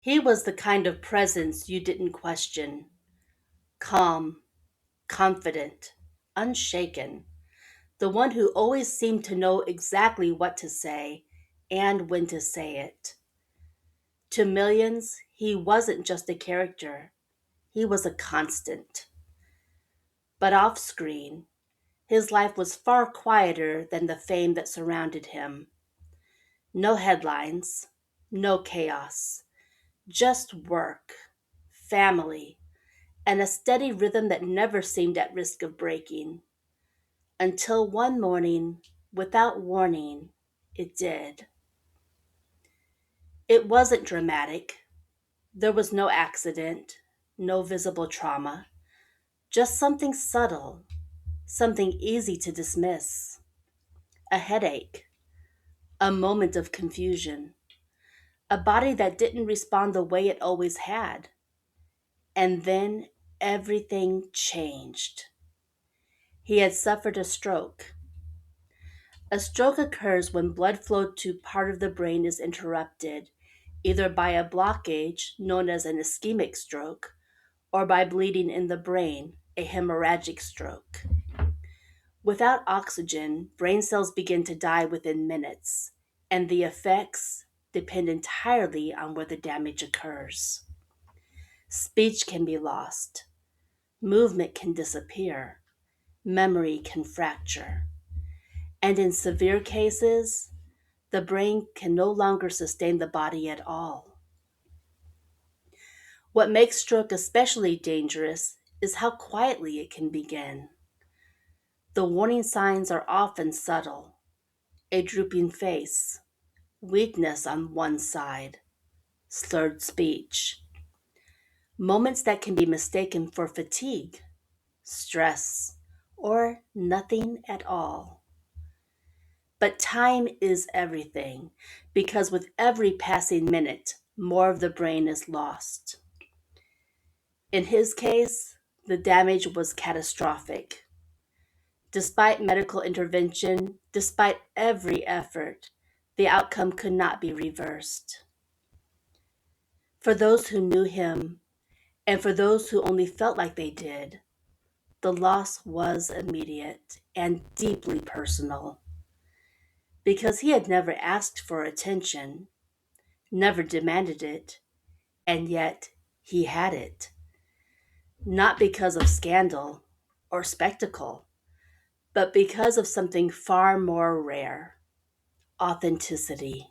He was the kind of presence you didn't question, calm, confident, unshaken, the one who always seemed to know exactly what to say and when to say it. To millions, he wasn't just a character, he was a constant. But off screen, his life was far quieter than the fame that surrounded him. No headlines, no chaos, just work, family, and a steady rhythm that never seemed at risk of breaking. Until one morning, without warning, it did. It wasn't dramatic. There was no accident, no visible trauma, just something subtle, something easy to dismiss. A headache, a moment of confusion, a body that didn't respond the way it always had. And then everything changed. He had suffered a stroke. A stroke occurs when blood flow to part of the brain is interrupted, either by a blockage known as an ischemic stroke or by bleeding in the brain, a hemorrhagic stroke. Without oxygen, brain cells begin to die within minutes, and the effects depend entirely on where the damage occurs. Speech can be lost, movement can disappear, memory can fracture, and in severe cases, the brain can no longer sustain the body at all. What makes stroke especially dangerous is how quietly it can begin. The warning signs are often subtle: a drooping face, weakness on one side, slurred speech, moments that can be mistaken for fatigue, stress, or nothing at all. But time is everything, because with every passing minute, more of the brain is lost. In his case, the damage was catastrophic. Despite medical intervention, despite every effort, the outcome could not be reversed. For those who knew him, and for those who only felt like they did, the loss was immediate and deeply personal. Because he had never asked for attention, never demanded it, and yet he had it. Not because of scandal or spectacle, but because of something far more rare: authenticity.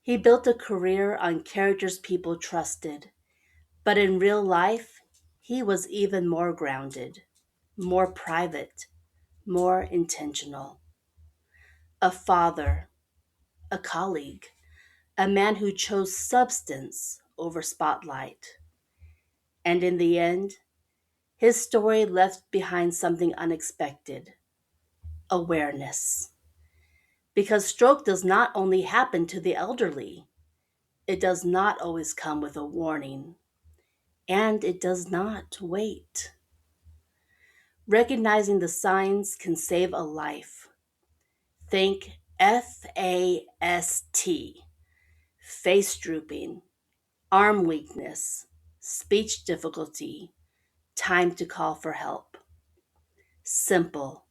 He built a career on characters people trusted, but in real life, he was even more grounded, more private, more intentional. A father, a colleague, a man who chose substance over spotlight. And in the end, his story left behind something unexpected: awareness. Because stroke does not only happen to the elderly, it does not always come with a warning, and it does not wait. Recognizing the signs can save a life. Think FAST: face drooping, arm weakness, speech difficulty, time to call for help. Simple,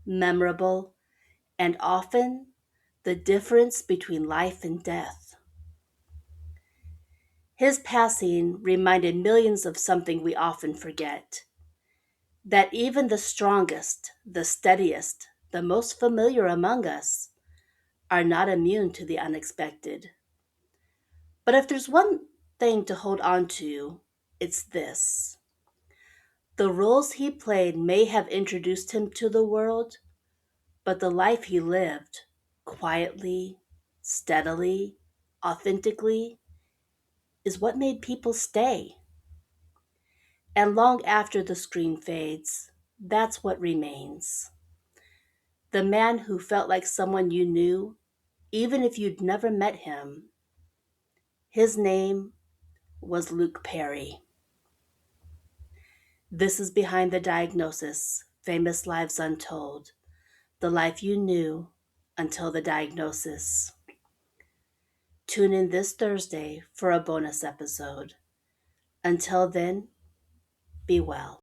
memorable, and often the difference between life and death. His passing reminded millions of something we often forget: that even the strongest, the steadiest, the most familiar among us are not immune to the unexpected. But if there's one thing to hold on to, it's this: the roles he played may have introduced him to the world, but the life he lived, quietly, steadily, authentically, is what made people stay. And long after the screen fades, that's what remains. The man who felt like someone you knew, even if you'd never met him. His name was Luke Perry. This is Behind the Diagnosis: Famous Lives Untold, the life you knew until the diagnosis. Tune in this Thursday for a bonus episode. Until then, be well.